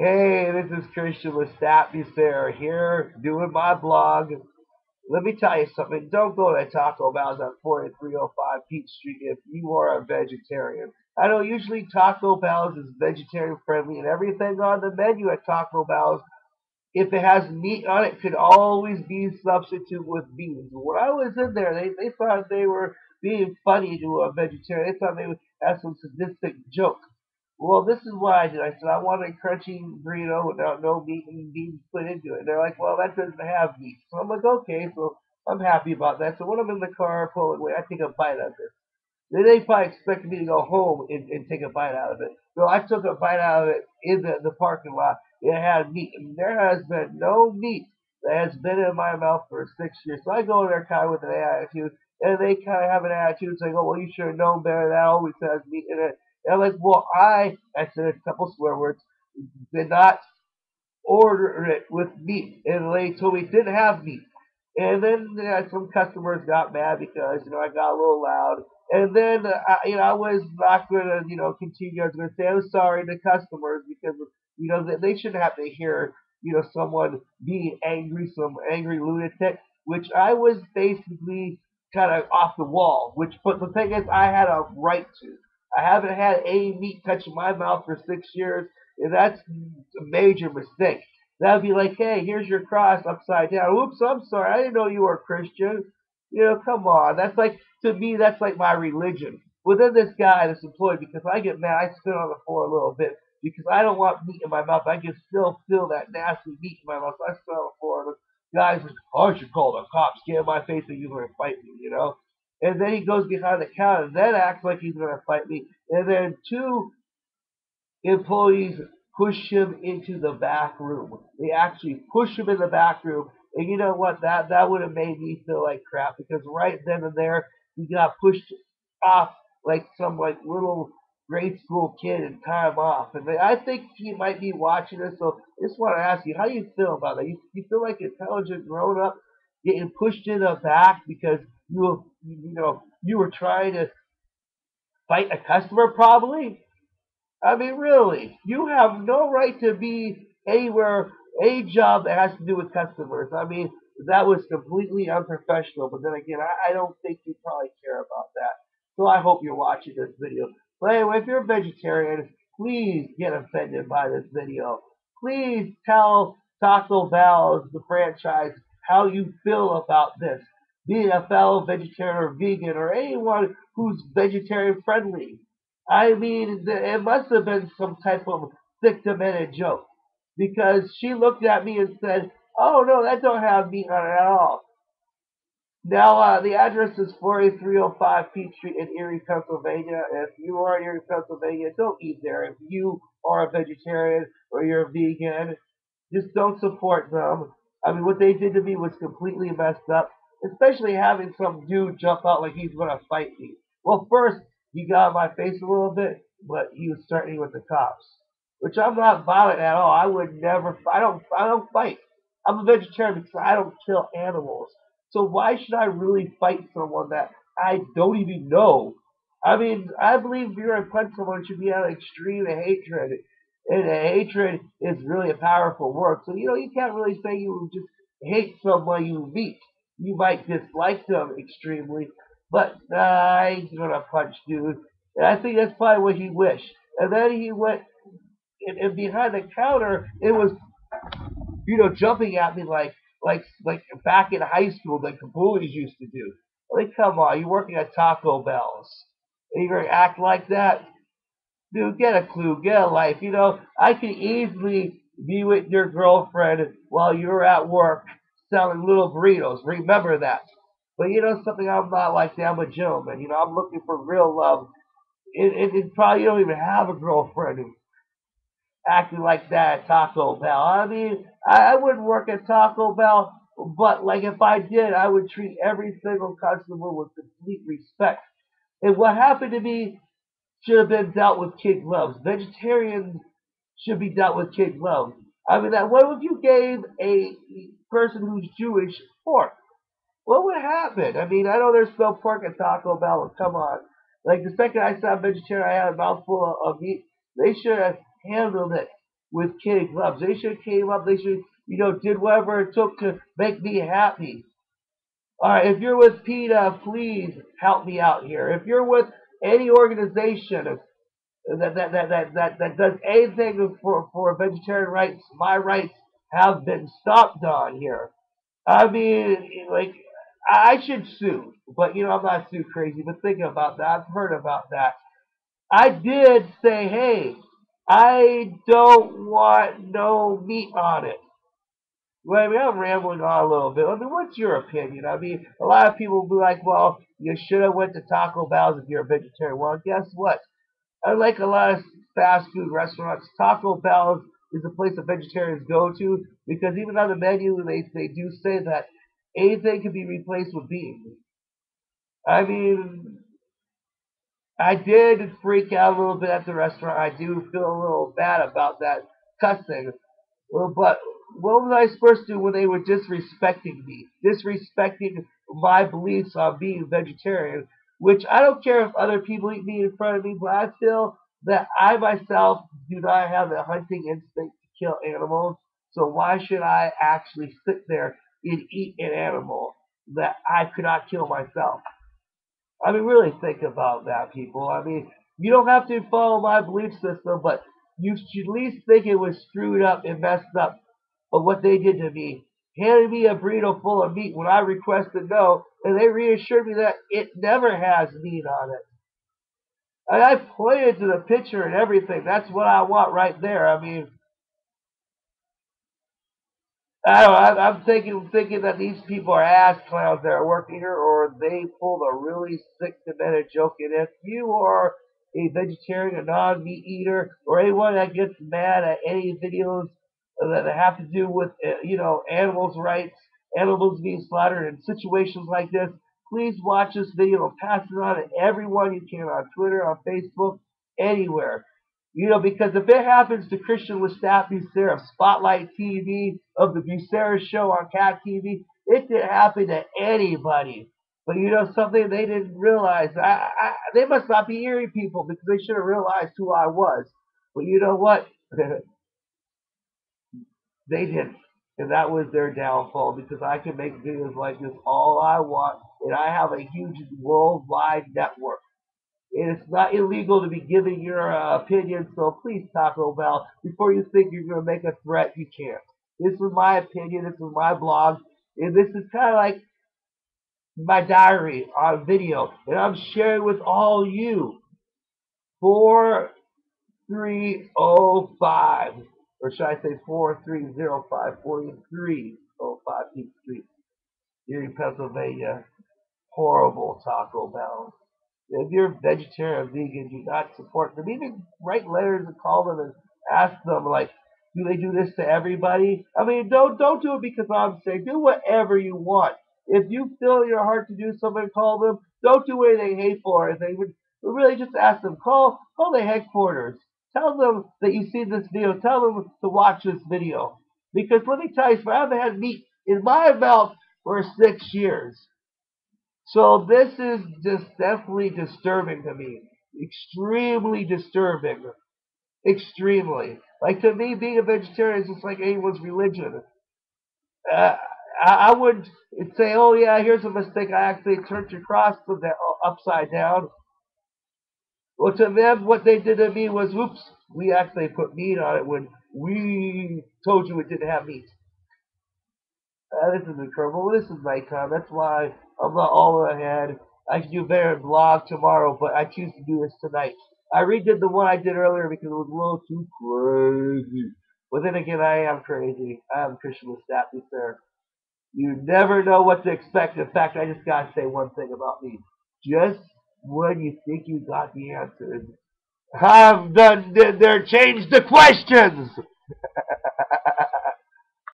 Hey, this is Christian Lestat, Bussiere here doing my blog. Let me tell you something. Don't go to Taco Bell's at 4305 Peach Street if you are a vegetarian. I know usually Taco Bell's is vegetarian friendly and everything on the menu at Taco Bell's, if it has meat on it, could always be substituted with beans. When I was in there, they thought they were being funny to a vegetarian. They thought they would have some sadistic joke. Well, this is what I did. I said, I want a crunchy burrito without no meat and beans put into it. And they're like, well, that doesn't have meat. So I'm like, okay, so I'm happy about that. So when I'm in the car pulling away, I take a bite of it. They probably expected me to go home and take a bite out of it. So I took a bite out of it in the parking lot. It had meat. And there has been no meat that has been in my mouth for 6 years. So I go in there kind of with an attitude, and they kind of have an attitude saying, oh, well, you should have known better. That always has meat in it. And I'm like, well, I said a couple swear words, did not order it with meat, and they told me it didn't have meat. And then some customers got mad because I got a little loud. And then I was not going to continue. I was going to say I'm sorry to customers because they shouldn't have to hear someone being angry, some angry lunatic, which I was basically kind of off the wall. But the thing is, I had a right to. I haven't had any meat touching my mouth for 6 years, and that's a major mistake. That would be like, hey, here's your cross upside down. Oops, I'm sorry. I didn't know you were a Christian. Come on. That's like, to me, that's like my religion. Well, then this guy, this employee, because I get mad, I spit on the floor a little bit because I don't want meat in my mouth. I can still feel that nasty meat in my mouth. So I spit on the floor. And the guy's like, oh, I should call the cops. Get in my face and you're going to fight me. And then he goes behind the counter and then acts like he's going to fight me. And then two employees push him into the back room. They actually push him in the back room. And you know what? That would have made me feel like crap because right then and there he got pushed off like some like little grade school kid and time off. And I think he might be watching this. So I just want to ask you, how do you feel about that? You feel like an intelligent grown up getting pushed in the back because you were trying to fight a customer probably? I mean, really, you have no right to be anywhere, any job that has to do with customers. I mean, that was completely unprofessional. But then again, I don't think you probably care about that. So I hope you're watching this video. But anyway, if you're a vegetarian, please get offended by this video. Please tell Taco Bell, the franchise, how you feel about this. Being a fellow vegetarian or vegan or anyone who's vegetarian friendly. I mean, it must have been some type of sick demented joke because she looked at me and said, "Oh no, that don't have meat on it at all." Now, the address is 4305 Peach Street in Erie, Pennsylvania. If you are in Erie, Pennsylvania, don't eat there. If you are a vegetarian or you're a vegan, just don't support them. I mean, what they did to me was completely messed up, especially having some dude jump out like he's going to fight me. Well, first, he got in my face a little bit, but he was threatening with the cops, which I'm not violent at all. I would never, I don't fight. I'm a vegetarian because I don't kill animals. So why should I really fight someone that I don't even know? I mean, I believe if you're going to punch someone, it should be out of extreme hatred. And hatred is really a powerful word. So, you can't really say you just hate someone you meet. You might dislike them extremely, but I ain't going to punch dude. And I think that's probably what he wished. And then he went, and behind the counter, it was jumping at me like back in high school, like the bullies used to do. Like, come on, you're working at Taco Bell's, and you're gonna act like that, dude? Get a clue, get a life. I could easily be with your girlfriend while you're at work selling little burritos. Remember that. But something, I'm not like that. I'm a gentleman. I'm looking for real love. And probably you don't even have a girlfriend acting like that at Taco Bell. I mean, I wouldn't work at Taco Bell, but like if I did, I would treat every single customer with complete respect. And what happened to me should have been dealt with kid gloves. Vegetarians should be dealt with kid gloves. I mean, what if you gave a person who's Jewish pork? What would happen? I mean, I know there's no pork at Taco Bell. Come on. Like the second I saw a vegetarian, I had a mouthful of meat. They should have handled it with kid gloves. They should have came up. They should, did whatever it took to make me happy. All right, if you're with PETA, please help me out here. If you're with any organization that does anything for vegetarian rights, my rights have been stomped on here. I mean, like, I should sue, but I'm not too crazy. But thinking about that, I've heard about that. I did say, hey, I don't want no meat on it. Well, I mean, I'm rambling on a little bit. I mean, what's your opinion? I mean, a lot of people will be like, well, you should have went to Taco Bell's if you're a vegetarian. Well, guess what? Unlike a lot of fast food restaurants, Taco Bell's is a place that vegetarians go to because even on the menu, they do say that anything can be replaced with beans. I mean, I did freak out a little bit at the restaurant. I do feel a little bad about that cussing. Well, but what was I supposed to do when they were disrespecting me? Disrespecting my beliefs on being vegetarian, which I don't care if other people eat meat in front of me, but I feel that I myself do not have a hunting instinct to kill animals. So why should I actually sit there and eat an animal that I could not kill myself? I mean, really think about that, people. I mean, you don't have to follow my belief system, but you should at least think it was screwed up and messed up. But what they did to me, handed me a burrito full of meat when I requested no, and they reassured me that it never has meat on it. And I pointed to the picture and everything. That's what I want right there. I mean, I don't know, I'm thinking that these people are ass clowns that are working here, or they pulled a really sick, demented joke. And if you are a vegetarian, a non-meat eater, or anyone that gets mad at any videos that have to do with animals' rights, animals being slaughtered in situations like this, please watch this video and pass it on to everyone you can on Twitter, on Facebook, anywhere. Because if it happens to Christian Lestat Bussiere of Spotlight TV, of the Bussiere Show on Cat TV, it could happen to anybody. But something they didn't realize. They must not be Erie people because they should have realized who I was. But you know what? They didn't. And that was their downfall because I can make videos like this all I want. And I have a huge worldwide network. And it's not illegal to be giving your opinion, so please, Taco Bell, before you think you're going to make a threat, you can't. This is my opinion, this is my blog, and this is kind of like my diary on video, and I'm sharing with all you. 4305, or should I say 4305, 4305 Peach Street, Erie, Pennsylvania. Horrible Taco Bell. If you're vegetarian or vegan, do not support them. Even write letters and call them and ask them, like, do they do this to everybody? I mean, don't do it because I'm saying. Do whatever you want. If you feel in your heart to do something, call them. Don't do anything hateful or anything. But really, just ask them. Call the headquarters. Tell them that you see this video. Tell them to watch this video. Because let me tell you, I haven't had meat in my mouth for 6 years. So this is just definitely disturbing to me. Extremely disturbing. Extremely. Like, to me, being a vegetarian is just like anyone's religion. Uh, I would say, oh yeah, here's a mistake. I actually turned your cross upside down. Well, to them, what they did to me was, oops, we actually put meat on it when we told you it didn't have meat. This is incredible. This is nighttime. That's why I'm not all ahead. I can do a better blog tomorrow, but I choose to do this tonight. I redid the one I did earlier because it was a little too crazy. But then again, I am crazy. I am Christian Lestat there. You never know what to expect. In fact, I just gotta say one thing about me. Just when you think you got the answers, I've done there changed the questions.